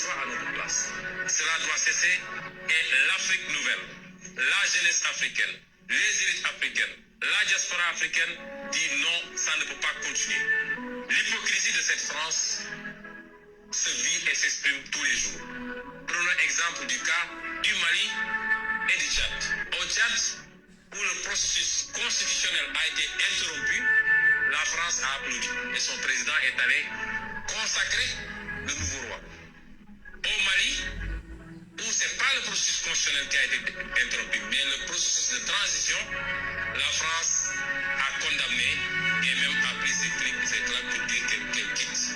soit à notre place. Cela doit cesser et l'Afrique nouvelle, la jeunesse africaine, les élites africaines, la diaspora africaine dit non, ça ne peut pas continuer. L'hypocrisie de cette France se vit et s'exprime tous les jours. Prenons exemple du cas du Mali et du Tchad. Au Tchad, où le processus constitutionnel a été interrompu, la France a applaudi et son président est allé consacrer le nouveau roi. Au Mali, où ce n'est pas le processus constitutionnel qui a été interrompu, mais le processus de transition, la France a condamné et même a pris ses claques pour dire qu'elle quitte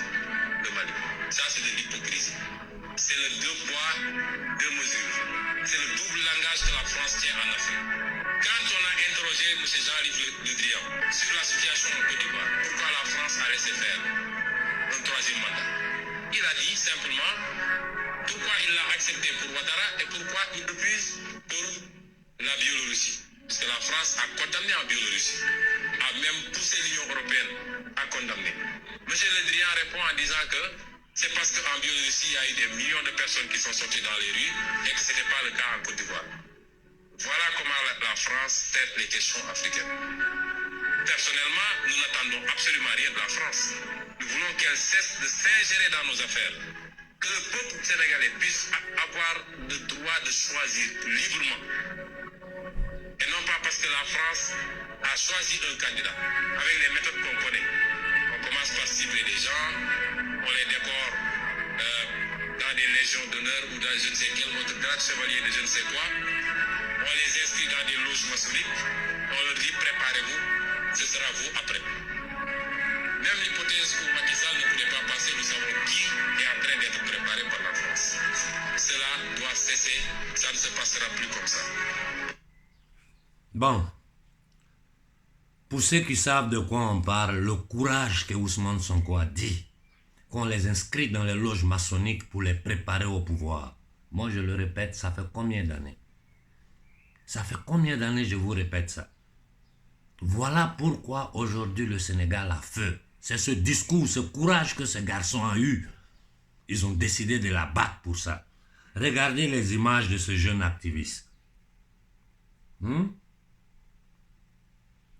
le Mali. Ça, c'est de l'hypocrisie. C'est le deux poids, deux mesures. C'est le double langage que la France tient en Afrique. Quand on a interrogé M. Jean-Yves Le Drian sur la situation en Côte d'Ivoire, pourquoi la France a laissé faire un troisième mandat, il a dit simplement pourquoi il l'a accepté pour Ouattara et pourquoi il refuse pour la Biélorussie. Parce que la France a condamné en Biélorussie, a même poussé l'Union européenne à condamner. M. Le Drian répond en disant que c'est parce qu'en Biélorussie, il y a eu des millions de personnes qui sont sorties dans les rues et que ce n'était pas le cas en Côte d'Ivoire. Voilà comment la France traite les questions africaines. Personnellement, nous n'attendons absolument rien de la France. Nous voulons qu'elle cesse de s'ingérer dans nos affaires. Que le peuple sénégalais puisse avoir le droit de choisir librement. Et non pas parce que la France a choisi un candidat avec les méthodes qu'on connaît. On commence par cibler des gens, on les décore dans des légions d'honneur ou dans je ne sais quel autre grade chevalier de je ne sais quoi. On les inscrit dans des loges maçonniques, on leur dit préparez-vous, ce sera vous après. Même l'hypothèse où Macky Sall ne pourrait pas passer, nous savons qui est en train d'être préparé par la France. Cela doit cesser, ça ne se passera plus comme ça. Bon, pour ceux qui savent de quoi on parle, le courage que Ousmane Sonko a dit, qu'on les inscrit dans les loges maçonniques pour les préparer au pouvoir. Moi, je le répète, ça fait combien d'années? Ça fait combien d'années je vous répète ça? Voilà pourquoi aujourd'hui le Sénégal a feu. C'est ce discours, ce courage que ces garçons ont eu. Ils ont décidé de la battre pour ça. Regardez les images de ce jeune activiste.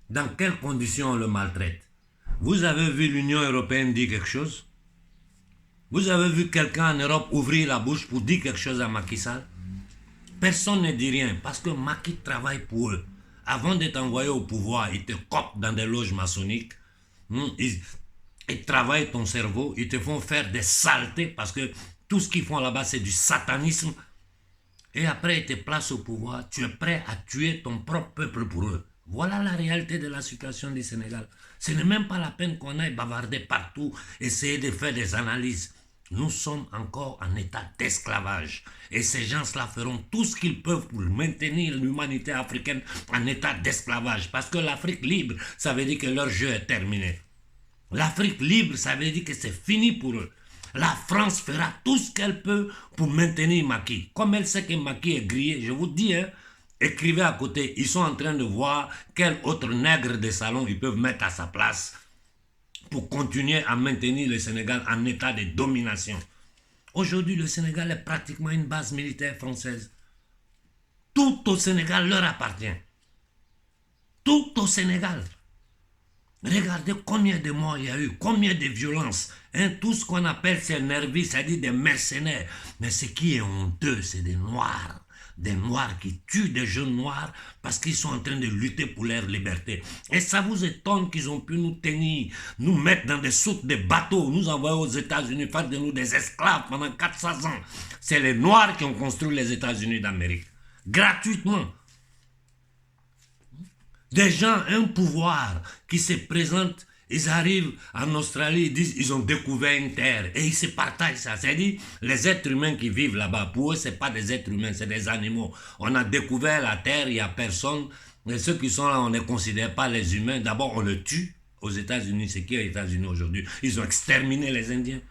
Dans quelles conditions on le maltraite? Vous avez vu l'Union européenne dire quelque chose? Vous avez vu quelqu'un en Europe ouvrir la bouche pour dire quelque chose à Macky Sall? Personne ne dit rien parce que Macky travaille pour eux. Avant d'être envoyé au pouvoir, ils te copent dans des loges maçonniques. Ils travaillent ton cerveau, ils te font faire des saletés parce que tout ce qu'ils font là-bas, c'est du satanisme. Et après, ils te placent au pouvoir. Tu es prêt à tuer ton propre peuple pour eux. Voilà la réalité de la situation du Sénégal. Ce n'est même pas la peine qu'on aille bavarder partout, essayer de faire des analyses. Nous sommes encore en état d'esclavage. Et ces gens-là feront tout ce qu'ils peuvent pour maintenir l'humanité africaine en état d'esclavage. Parce que l'Afrique libre, ça veut dire que leur jeu est terminé. L'Afrique libre, ça veut dire que c'est fini pour eux. La France fera tout ce qu'elle peut pour maintenir Macky. Comme elle sait que Macky est grillé, je vous dis, écrivez à côté, ils sont en train de voir quel autre nègre de salon ils peuvent mettre à sa place pour continuer à maintenir le Sénégal en état de domination. Aujourd'hui, le Sénégal est pratiquement une base militaire française. Tout au Sénégal leur appartient. Tout au Sénégal. Regardez combien de morts il y a eu, combien de violences. Tout ce qu'on appelle ces nervis, c'est-à-dire des mercenaires. Mais ce qui est honteux, c'est des Noirs. Des Noirs qui tuent des jeunes Noirs parce qu'ils sont en train de lutter pour leur liberté. Et ça vous étonne qu'ils ont pu nous tenir, nous mettre dans des soutes de bateaux, nous envoyer aux États-Unis, faire de nous des esclaves pendant 400 ans. C'est les Noirs qui ont construit les États-Unis d'Amérique. Gratuitement. Des gens, un pouvoir qui se présente, ils arrivent en Australie, ils disent ils ont découvert une terre et ils se partagent ça. C'est-à-dire, les êtres humains qui vivent là-bas, pour eux, ce n'est pas des êtres humains, c'est des animaux. On a découvert la terre, il n'y a personne. Et ceux qui sont là, on ne considère pas les humains. D'abord, on les tue. Aux États-Unis, c'est qui aux États-Unis aujourd'hui? Ils ont exterminé les Indiens.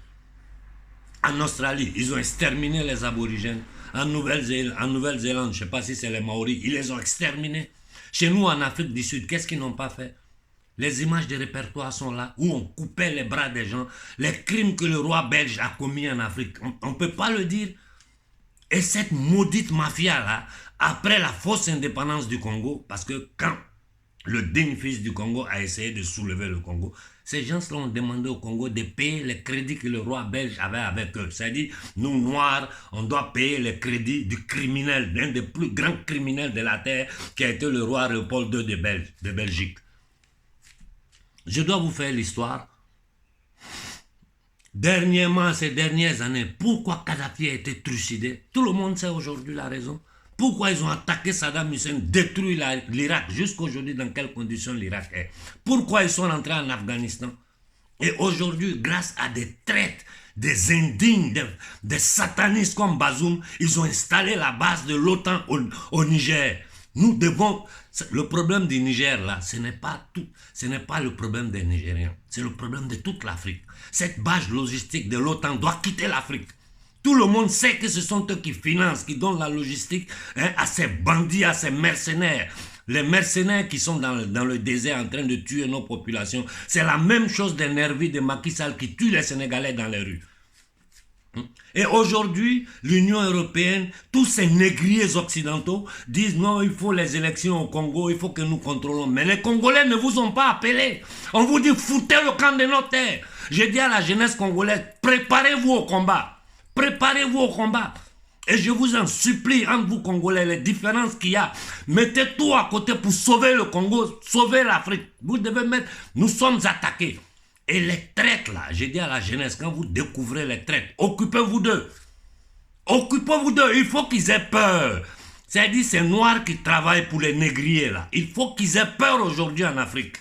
En Australie, ils ont exterminé les aborigènes. En Nouvelle-Zélande, je ne sais pas si c'est les Maoris, ils les ont exterminés. Chez nous, en Afrique du Sud, qu'est-ce qu'ils n'ont pas fait? Les images de répertoire sont là, où on coupait les bras des gens, les crimes que le roi belge a commis en Afrique. On ne peut pas le dire. Et cette maudite mafia-là, après la fausse indépendance du Congo, parce que quand le digne fils du Congo a essayé de soulever le Congo, ces gens-là ont demandé au Congo de payer les crédits que le roi belge avait avec eux. C'est-à-dire, nous, Noirs, on doit payer les crédits du criminel, l'un des plus grands criminels de la terre, qui a été le roi Léopold II de Belgique. Je dois vous faire l'histoire. Dernièrement, ces dernières années, pourquoi Kadhafi a été trucidé? Tout le monde sait aujourd'hui la raison. Pourquoi ils ont attaqué Saddam Hussein, détruit l'Irak, jusqu'aujourd'hui dans quelles conditions l'Irak est? Pourquoi ils sont rentrés en Afghanistan? Et aujourd'hui, grâce à des traites, des indignes, des satanistes comme Bazoum, ils ont installé la base de l'OTAN au Niger. Nous devons... Le problème du Niger, là, ce n'est pas le problème des Nigériens. C'est le problème de toute l'Afrique. Cette base logistique de l'OTAN doit quitter l'Afrique. Tout le monde sait que ce sont eux qui financent, qui donnent la logistique à ces bandits, à ces mercenaires. Les mercenaires qui sont dans le désert en train de tuer nos populations. C'est la même chose des nervis de Macky Sall qui tuent les Sénégalais dans les rues. Et aujourd'hui, l'Union européenne, tous ces négriers occidentaux disent non, il faut les élections au Congo, il faut que nous contrôlons. Mais les Congolais ne vous ont pas appelé. On vous dit foutez le camp de nos terres. J'ai dit à la jeunesse congolaise, préparez-vous au combat. Préparez-vous au combat. Et je vous en supplie, entre vous Congolais, les différences qu'il y a, mettez tout à côté pour sauver le Congo, sauver l'Afrique. Vous devez mettre, nous sommes attaqués. Et les traites là, j'ai dit à la jeunesse, quand vous découvrez les traites, occupez-vous d'eux. Occupez-vous d'eux, il faut qu'ils aient peur. C'est-à-dire ces noirs qui travaillent pour les négriers là. Il faut qu'ils aient peur aujourd'hui en Afrique.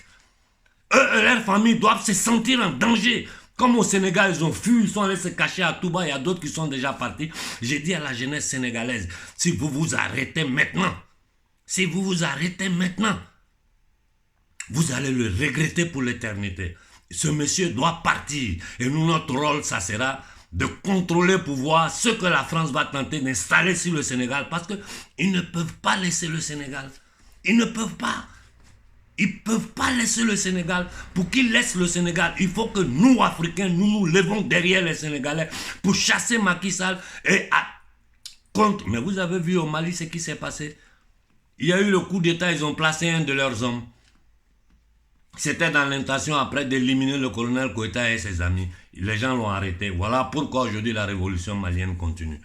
Eux et leurs familles doivent se sentir en danger. Comme au Sénégal, ils ont fui, ils sont allés se cacher à Touba, il y a d'autres qui sont déjà partis. J'ai dit à la jeunesse sénégalaise, si vous vous arrêtez maintenant, vous allez le regretter pour l'éternité. Ce monsieur doit partir. Et nous, notre rôle, ça sera de contrôler pour voir ce que la France va tenter d'installer sur le Sénégal. Parce qu'ils ne peuvent pas laisser le Sénégal. Ils ne peuvent pas. Ils ne peuvent pas laisser le Sénégal. Pour qu'ils laissent le Sénégal, il faut que nous, Africains, nous levons derrière les Sénégalais pour chasser Macky Sall et contre. Mais vous avez vu au Mali ce qui s'est passé. Il y a eu le coup d'État, ils ont placé un de leurs hommes. C'était dans l'intention après d'éliminer le colonel Koïta et ses amis. Les gens l'ont arrêté. Voilà pourquoi aujourd'hui la révolution malienne continue.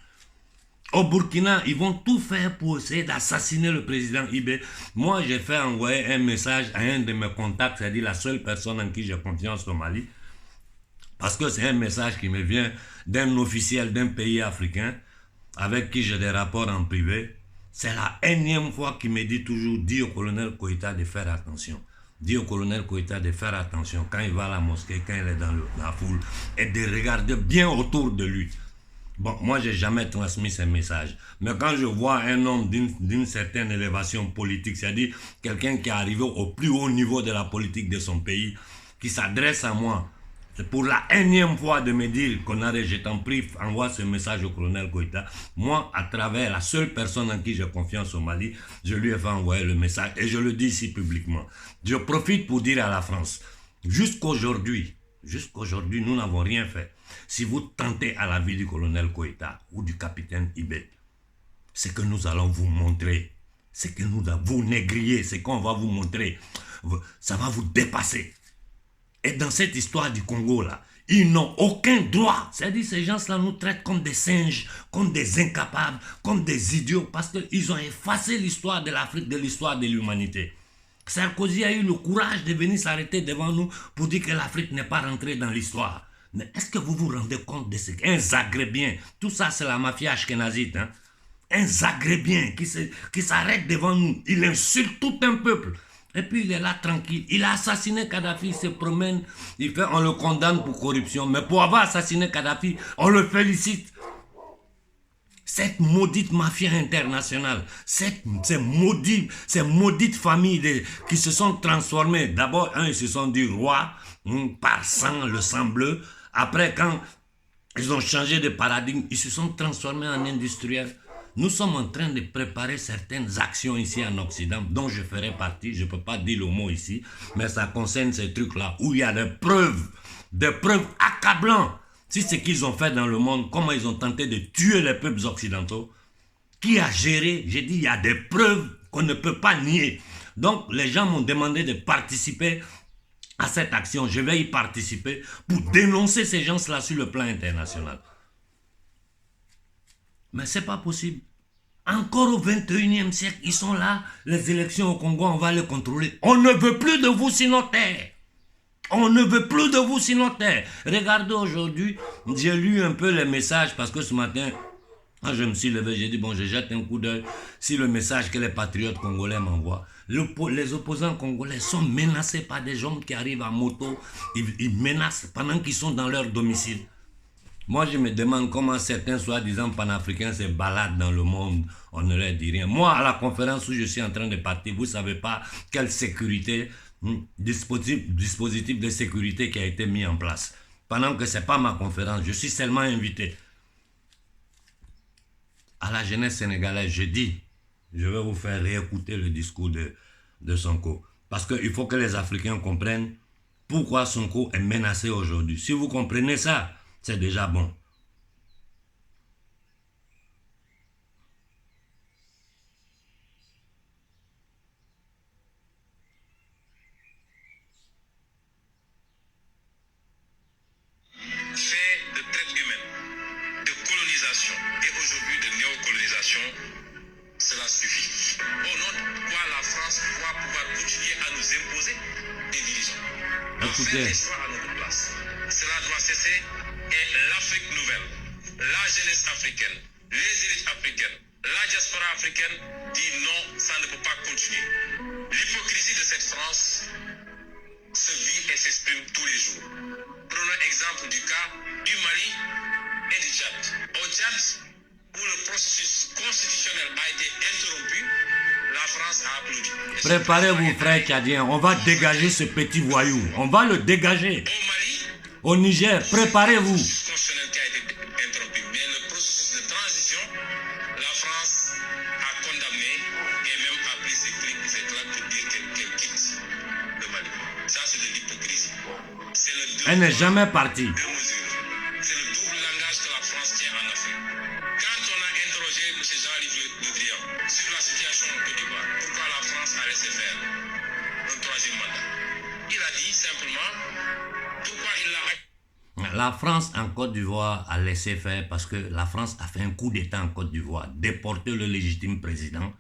Au Burkina, ils vont tout faire pour essayer d'assassiner le président Ibé. Moi, j'ai fait envoyer un message à un de mes contacts, c'est-à-dire la seule personne en qui j'ai confiance au Mali. Parce que c'est un message qui me vient d'un officiel d'un pays africain avec qui j'ai des rapports en privé. C'est la énième fois qu'il me dit toujours, dis au colonel Koïta de faire attention. Dis au colonel Koïta de faire attention quand il va à la mosquée, quand il est dans la foule, et de regarder bien autour de lui. Bon, moi, je n'ai jamais transmis ces messages. Mais quand je vois un homme d'une certaine élévation politique, c'est-à-dire quelqu'un qui est arrivé au plus haut niveau de la politique de son pays, qui s'adresse à moi, c'est pour la énième fois de me dire qu'on arrête, je t'en prie, envoie ce message au colonel Koïta. Moi, à travers la seule personne en qui j'ai confiance au Mali, je lui ai fait envoyer le message et je le dis ici publiquement. Je profite pour dire à la France, jusqu'aujourd'hui, nous n'avons rien fait. Si vous tentez à la vie du colonel Koïta ou du capitaine Ibé, c'est que nous allons vous montrer, c'est que vous négriez, c'est qu'on va vous montrer, ça va vous dépasser. Et dans cette histoire du Congo là, ils n'ont aucun droit. C'est-à-dire ces gens-là nous traitent comme des singes, comme des incapables, comme des idiots, parce qu'ils ont effacé l'histoire de l'Afrique, de l'histoire de l'humanité. Sarkozy a eu le courage de venir s'arrêter devant nous pour dire que l'Afrique n'est pas rentrée dans l'histoire. Mais est-ce que vous vous rendez compte de ce qu'un Zagrébien, tout ça c'est la mafia ashkénazite, hein? Un Zagrébien qui s'arrête devant nous, il insulte tout un peuple. Et puis il est là tranquille. Il a assassiné Kadhafi, il se promène, on le condamne pour corruption. Mais pour avoir assassiné Kadhafi, on le félicite. Cette maudite mafia internationale, ces maudites familles qui se sont transformées. D'abord, ils se sont dit rois, par sang, le sang bleu. Après, quand ils ont changé de paradigme, ils se sont transformés en industriels. Nous sommes en train de préparer certaines actions ici en Occident, dont je ferai partie, je ne peux pas dire le mot ici, mais ça concerne ces trucs-là, où il y a des preuves accablantes. Si ce qu'ils ont fait dans le monde, comment ils ont tenté de tuer les peuples occidentaux, qui a géré, j'ai dit, il y a des preuves qu'on ne peut pas nier. Donc, les gens m'ont demandé de participer à cette action. Je vais y participer pour dénoncer ces gens-là sur le plan international. Mais ce n'est pas possible. Encore au 21e siècle, ils sont là, les élections au Congo, on va les contrôler. On ne veut plus de vous sinon terre. On ne veut plus de vous sinon terre. Regardez aujourd'hui, j'ai lu un peu les messages parce que ce matin, quand je me suis levé, j'ai dit, bon, je jette un coup d'œil sur le message que les patriotes congolais m'envoient. Les opposants congolais sont menacés par des gens qui arrivent à moto. Ils menacent pendant qu'ils sont dans leur domicile. Moi, je me demande comment certains soi-disant panafricains se baladent dans le monde. On ne leur dit rien. Moi, à la conférence où je suis en train de partir, vous ne savez pas quelle sécurité, dispositif de sécurité qui a été mis en place. Pendant que ce n'est pas ma conférence, je suis seulement invité. À la jeunesse sénégalaise, je dis, je vais vous faire réécouter le discours de Sonko. Parce qu'il faut que les Africains comprennent pourquoi Sonko est menacé aujourd'hui. Si vous comprenez ça, c'est déjà bon. Fait de traite humaine, de colonisation et aujourd'hui de néocolonisation, cela suffit. Au nom de quoi la France doit pouvoir continuer à nous imposer des dirigeants. On fait des choix à notre place. Cela doit cesser et l'Afrique nouvelle, la jeunesse africaine, les élites africaines, la diaspora africaine dit non, ça ne peut pas continuer. L'hypocrisie de cette France se vit et s'exprime tous les jours. Prenons exemple du cas du Mali et du Tchad. Au Tchad, où le processus constitutionnel a été interrompu, la France a applaudi. Préparez-vous, frères tchadiens, on va dégager ce petit voyou. On va le dégager. Au Mali, au Niger, préparez-vous. Constitutionnel qui a été interrompu, mais le processus de transition, la France a condamné et même a pris ses claques pour dire qu'elle quitte le Mali. Ça, c'est de l'hypocrisie. Elle n'est jamais partie. C'est le double langage que la France tient en Afrique. Quand on a interrogé M. Jean-Yves Le Drian sur la situation en Côte d'Ivoire, pourquoi la France a laissé faire un troisième mandat, il a dit simplement pourquoi il l'a. La France en Côte d'Ivoire a laissé faire parce que la France a fait un coup d'État en Côte d'Ivoire, déporté le légitime président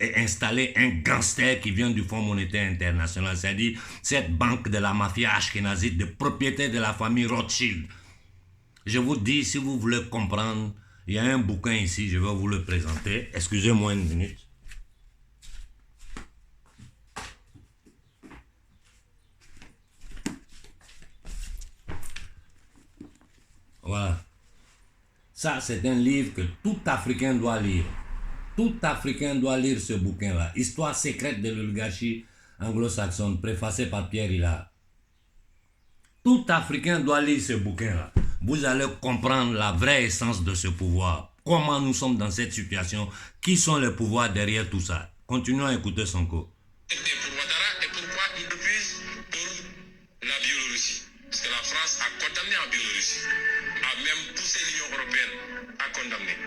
et installé un gangster qui vient du Fonds monétaire international, c'est-à-dire cette banque de la mafia ashkénazite de propriété de la famille Rothschild. Je vous dis, si vous voulez comprendre, il y a un bouquin ici, je vais vous le présenter. Excusez-moi une minute. Voilà. Ça, c'est un livre que tout Africain doit lire. Tout Africain doit lire ce bouquin-là. Histoire secrète de l'oligarchie anglo-saxonne, préfacé par Pierre Hillard. Tout Africain doit lire ce bouquin-là. Vous allez comprendre la vraie essence de ce pouvoir. Comment nous sommes dans cette situation. Qui sont les pouvoirs derrière tout ça. Continuons à écouter Sonko. Pour Ouattara et pourquoi il refuse pour la Biélorussie. Parce que la France a condamné en Biélorussie. A même poussé l'Union européenne à condamner.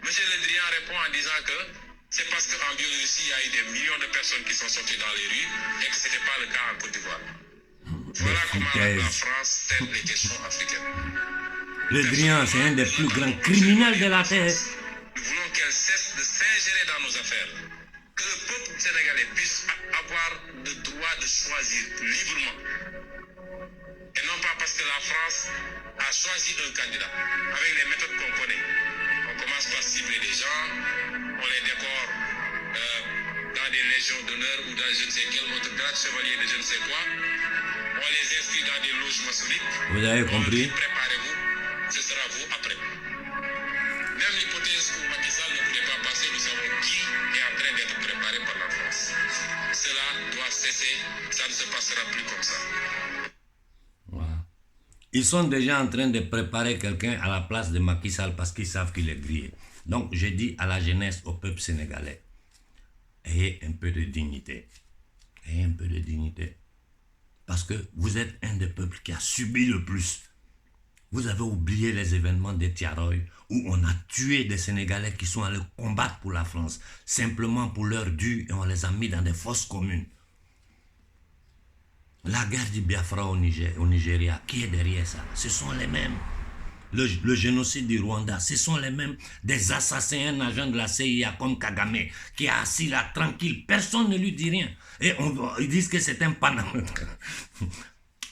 Monsieur Le Drian répond en disant que c'est parce qu'en Biélorussie, il y a eu des millions de personnes qui sont sorties dans les rues et que ce n'était pas le cas en Côte d'Ivoire. Voilà comment la France traite les questions africaines. Le Drian, c'est un des plus grands criminels de la terre. Nous voulons qu'elle cesse de s'ingérer dans nos affaires. Que le peuple sénégalais puisse avoir le droit de choisir librement. Et non pas parce que la France a choisi un candidat avec les méthodes qu'on connaît. On commence par cibler des gens, on les décore dans des légions d'honneur ou dans je ne sais quel autre grade chevalier de je ne sais quoi. On les inscrit dans des loges maçonniques. Vous avez compris? Préparez-vous, ce sera vous après. Même l'hypothèse où Macky Sall ne pourrait pas passer, nous savons qui est en train d'être préparé par la France. Cela doit cesser, ça ne se passera plus comme ça. Voilà. Ils sont déjà en train de préparer quelqu'un à la place de Macky Sall parce qu'ils savent qu'il est grillé. Donc, je dis à la jeunesse, au peuple sénégalais, ayez un peu de dignité. Ayez un peu de dignité. Parce que vous êtes un des peuples qui a subi le plus. Vous avez oublié les événements de Tiaroy où on a tué des Sénégalais qui sont allés combattre pour la France, simplement pour leur dû, et on les a mis dans des fosses communes. La guerre du Biafra au Nigeria, qui est derrière ça? Ce sont les mêmes. Le génocide du Rwanda, ce sont les mêmes. Des assassins, un agent de la CIA comme Kagame, qui est assis là tranquille, personne ne lui dit rien. Et ils disent que c'est un panama.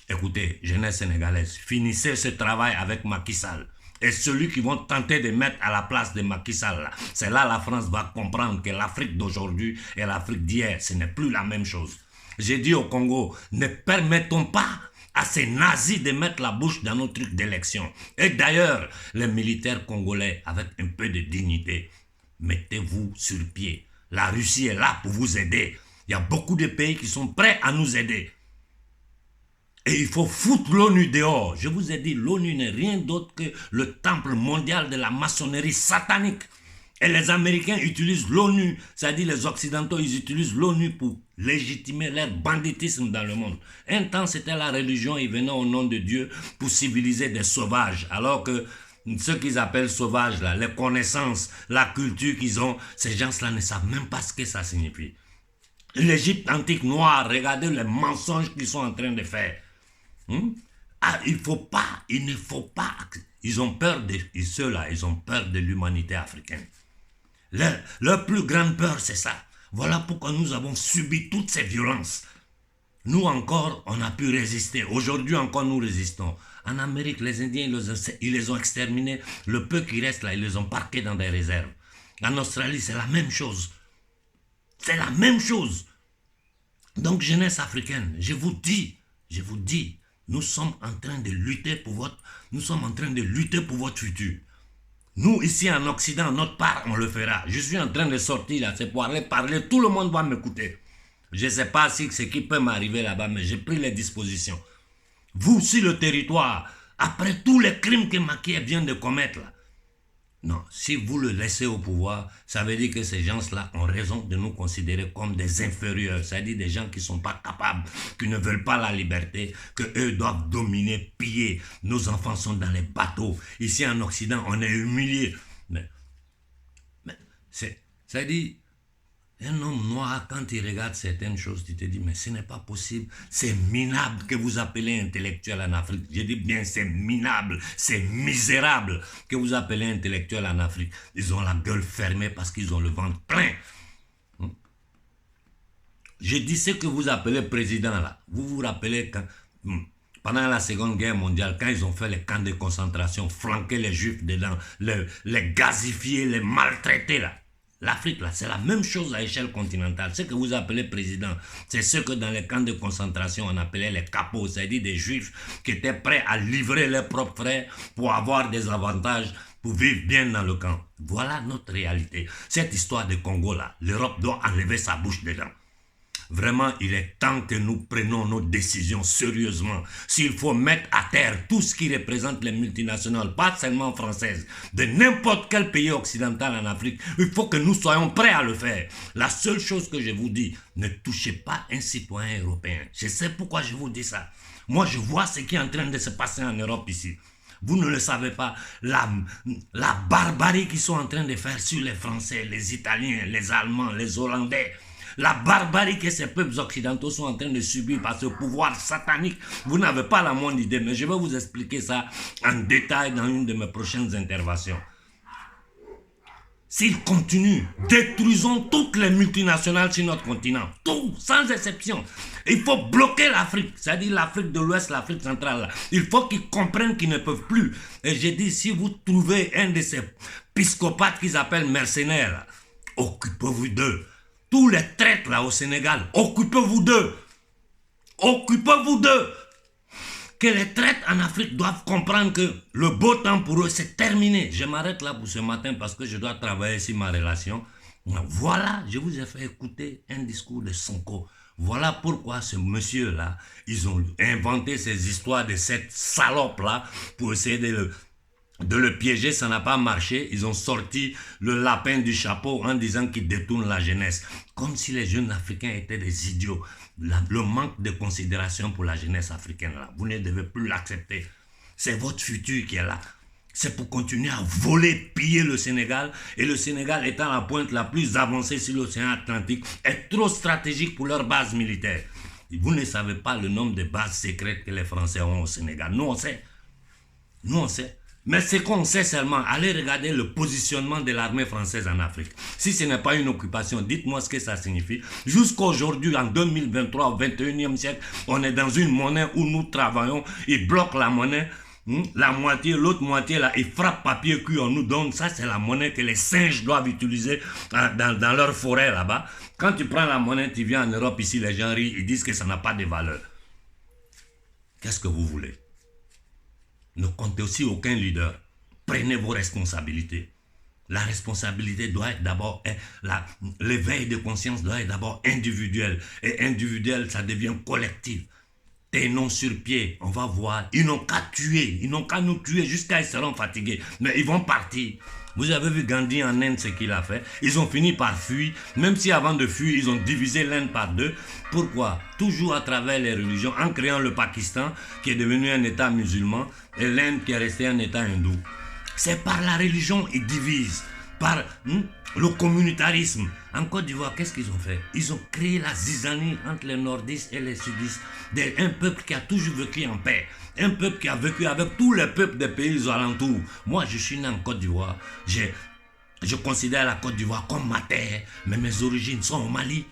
Écoutez, jeunesse sénégalaise, finissez ce travail avec Macky Sall. Et celui qui vont tenter de mettre à la place de Macky Sall, c'est là la France va comprendre que l'Afrique d'aujourd'hui et l'Afrique d'hier, ce n'est plus la même chose. J'ai dit au Congo, ne permettons pas à ces nazis de mettre la bouche dans nos trucs d'élection. Et d'ailleurs, les militaires congolais, avec un peu de dignité, mettez-vous sur pied. La Russie est là pour vous aider. Il y a beaucoup de pays qui sont prêts à nous aider. Et il faut foutre l'ONU dehors. Je vous ai dit, l'ONU n'est rien d'autre que le temple mondial de la maçonnerie satanique. Et les Américains utilisent l'ONU, c'est-à-dire les Occidentaux, ils utilisent l'ONU pour légitimer leur banditisme dans le monde. Un temps, c'était la religion, ils venaient au nom de Dieu pour civiliser des sauvages. Alors que ceux qu'ils appellent sauvages, là, les connaissances, la culture qu'ils ont, ces gens-là ne savent même pas ce que ça signifie. L'Égypte antique noire, regardez les mensonges qu'ils sont en train de faire. Il ne faut pas. Ils ont peur ceux-là, ils ont peur de l'humanité africaine. Leur plus grande peur, c'est ça. Voilà pourquoi nous avons subi toutes ces violences. Nous encore, on a pu résister. Aujourd'hui encore, nous résistons. En Amérique, les Indiens, ils les ont exterminés. Le peu qui reste là, ils les ont parqués dans des réserves. En Australie, c'est la même chose. C'est la même chose. Donc, jeunesse africaine, je vous dis, nous sommes en train de lutter pour votre futur. Nous, ici en Occident, notre part, on le fera. Je suis en train de sortir là, c'est pour aller parler, tout le monde va m'écouter. Je ne sais pas si ce qui peut m'arriver là-bas, mais j'ai pris les dispositions. Vous, sur le territoire, après tous les crimes que Macky vient de commettre là, non, si vous le laissez au pouvoir, ça veut dire que ces gens-là ont raison de nous considérer comme des inférieurs, c'est-à-dire des gens qui ne sont pas capables, qui ne veulent pas la liberté, qu'eux doivent dominer, piller. Nos enfants sont dans les bateaux. Ici en Occident, on est humiliés. Mais c'est-à-dire, un homme noir, quand il regarde certaines choses, tu te dis, mais ce n'est pas possible. C'est minable que vous appelez intellectuel en Afrique. Je dis bien, c'est minable, c'est misérable que vous appelez intellectuel en Afrique. Ils ont la gueule fermée parce qu'ils ont le ventre plein. Je dis ce que vous appelez président là. Vous vous rappelez quand, pendant la Seconde Guerre mondiale, quand ils ont fait les camps de concentration, flanquer les juifs dedans, les gazifier, les maltraiter là. L'Afrique, là, c'est la même chose à échelle continentale. Ce que vous appelez président, c'est ce que dans les camps de concentration, on appelait les capots, c'est-à-dire des juifs qui étaient prêts à livrer leurs propres frères pour avoir des avantages, pour vivre bien dans le camp. Voilà notre réalité. Cette histoire de Congo, là, l'Europe doit enlever sa bouche dedans. Vraiment, il est temps que nous prenions nos décisions sérieusement. S'il faut mettre à terre tout ce qui représente les multinationales, pas seulement françaises, de n'importe quel pays occidental en Afrique, il faut que nous soyons prêts à le faire. La seule chose que je vous dis, ne touchez pas un citoyen européen. Je sais pourquoi je vous dis ça. Moi, je vois ce qui est en train de se passer en Europe ici. Vous ne le savez pas, la barbarie qu'ils sont en train de faire sur les Français, les Italiens, les Allemands, les Hollandais. La barbarie que ces peuples occidentaux sont en train de subir par ce pouvoir satanique. Vous n'avez pas la moindre idée, mais je vais vous expliquer ça en détail dans une de mes prochaines interventions. S'ils continuent, détruisons toutes les multinationales sur notre continent. Tout, sans exception. Il faut bloquer l'Afrique, c'est-à-dire l'Afrique de l'Ouest, l'Afrique centrale. Il faut qu'ils comprennent qu'ils ne peuvent plus. Et j'ai dit, si vous trouvez un de ces psychopathes qu'ils appellent mercenaires, occupez-vous d'eux. Tous les traîtres là au Sénégal, occupez-vous d'eux. Occupez-vous d'eux. Que les traîtres en Afrique doivent comprendre que le beau temps pour eux, c'est terminé. Je m'arrête là pour ce matin parce que je dois travailler sur ma relation. Voilà, je vous ai fait écouter un discours de Sonko. Voilà pourquoi ce monsieur-là, ils ont inventé ces histoires de cette salope-là pour essayer de le piéger. Ça n'a pas marché. Ils ont sorti le lapin du chapeau en disant qu'ils détournent la jeunesse. Comme si les jeunes africains étaient des idiots. Le manque de considération pour la jeunesse africaine, là, vous ne devez plus l'accepter. C'est votre futur qui est là. C'est pour continuer à voler, piller le Sénégal. Et le Sénégal étant la pointe la plus avancée sur l'océan Atlantique, est trop stratégique pour leur base militaire. Vous ne savez pas le nombre de bases secrètes que les Français ont au Sénégal. Nous, on sait. Nous, on sait. Mais ce qu'on sait seulement, allez regarder le positionnement de l'armée française en Afrique. Si ce n'est pas une occupation, dites-moi ce que ça signifie. Jusqu'aujourd'hui, en 2023, au 21e siècle, on est dans une monnaie où nous travaillons. Ils bloquent la monnaie. La moitié, l'autre moitié, là, ils frappent papier cul, on nous donne. Ça, c'est la monnaie que les singes doivent utiliser dans leur forêt là-bas. Quand tu prends la monnaie, tu viens en Europe, ici, les gens rient, ils disent que ça n'a pas de valeur. Qu'est-ce que vous voulez? Ne comptez aussi aucun leader. Prenez vos responsabilités. La responsabilité doit être d'abord, l'éveil de conscience doit être d'abord individuel. Et individuel, ça devient collectif. Tes noms sur pied, on va voir. Ils n'ont qu'à tuer, ils n'ont qu'à nous tuer jusqu'à ils seront fatigués. Mais ils vont partir. Vous avez vu Gandhi en Inde, ce qu'il a fait. Ils ont fini par fuir. Même si avant de fuir, ils ont divisé l'Inde par deux. Pourquoi? Toujours à travers les religions, en créant le Pakistan, qui est devenu un État musulman, et l'Inde qui est resté un État hindou. C'est par la religion qu'ils divisent. Par le communautarisme. En Côte d'Ivoire, qu'est-ce qu'ils ont fait? Ils ont créé la zizanie entre les nordistes et les sudistes. Un peuple qui a toujours vécu en paix. Un peuple qui a vécu avec tous les peuples des pays alentours. Moi, je suis né en Côte d'Ivoire. Je considère la Côte d'Ivoire comme ma terre. Mais mes origines sont au Mali.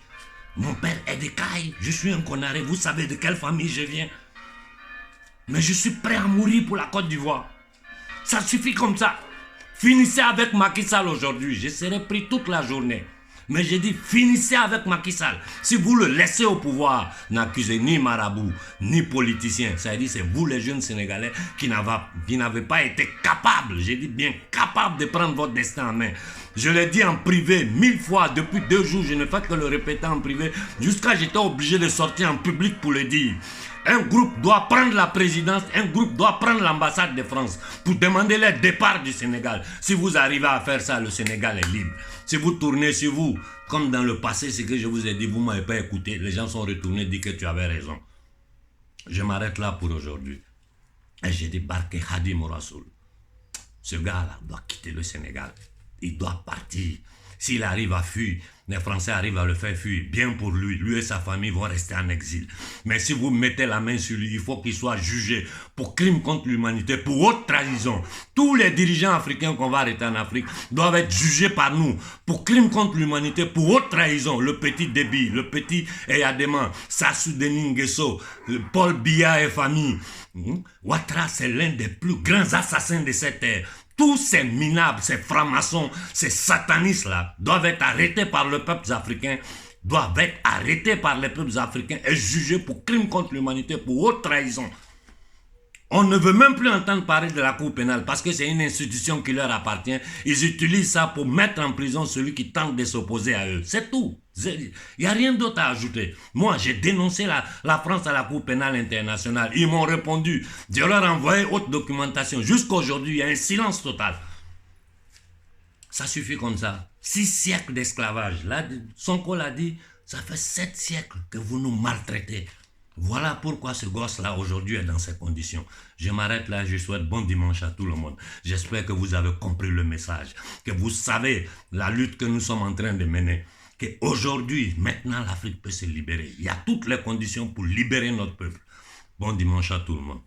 Mon père est de Caille. Je suis un Konaré. Vous savez de quelle famille je viens. Mais je suis prêt à mourir pour la Côte d'Ivoire. Ça suffit comme ça. Finissez avec Macky Sall aujourd'hui. Je serai pris toute la journée. Mais j'ai dit, finissez avec Macky Sall. Si vous le laissez au pouvoir, n'accusez ni marabout, ni politicien. Ça veut dire, c'est vous les jeunes Sénégalais qui n'avez pas été capables, j'ai dit bien capables de prendre votre destin en main. Je l'ai dit en privé 1000 fois, depuis 2 jours, je ne fais que le répéter en privé, jusqu'à j'étais obligé de sortir en public pour le dire. Un groupe doit prendre la présidence, un groupe doit prendre l'ambassade de France pour demander le départ du Sénégal. Si vous arrivez à faire ça, le Sénégal est libre. Si vous tournez sur vous, comme dans le passé, ce que je vous ai dit, vous ne m'avez pas écouté, les gens sont retournés, disent que tu avais raison. Je m'arrête là pour aujourd'hui. Et j'ai dit, Barke Hadim Rassoul, ce gars-là doit quitter le Sénégal. Il doit partir. S'il arrive à fuir, les Français arrivent à le faire fuir, bien pour lui. Lui et sa famille vont rester en exil. Mais si vous mettez la main sur lui, il faut qu'il soit jugé pour crime contre l'humanité, pour haute trahison. Tous les dirigeants africains qu'on va arrêter en Afrique doivent être jugés par nous pour crime contre l'humanité, pour haute trahison. Le petit Déby, le petit Eyadema, Sassou Nguesso, Paul Biya et famille. Ouattara, c'est l'un des plus grands assassins de cette terre. Tous ces minables, ces francs-maçons, ces satanistes-là doivent être arrêtés par le peuple africain, doivent être arrêtés par les peuples africains et jugés pour crime contre l'humanité, pour haute trahison. On ne veut même plus entendre parler de la Cour pénale parce que c'est une institution qui leur appartient. Ils utilisent ça pour mettre en prison celui qui tente de s'opposer à eux. C'est tout. Il n'y a rien d'autre à ajouter. Moi, j'ai dénoncé la France à la Cour pénale internationale. Ils m'ont répondu. Je leur ai envoyé haute documentation. Jusqu'à aujourd'hui, il y a un silence total. Ça suffit comme ça. 6 siècles d'esclavage. Là, Sonko l'a dit, ça fait 7 siècles que vous nous maltraitez. Voilà pourquoi ce gosse-là aujourd'hui est dans ces conditions. Je m'arrête là, je souhaite bon dimanche à tout le monde. J'espère que vous avez compris le message, que vous savez la lutte que nous sommes en train de mener, qu'aujourd'hui, maintenant l'Afrique peut se libérer. Il y a toutes les conditions pour libérer notre peuple. Bon dimanche à tout le monde.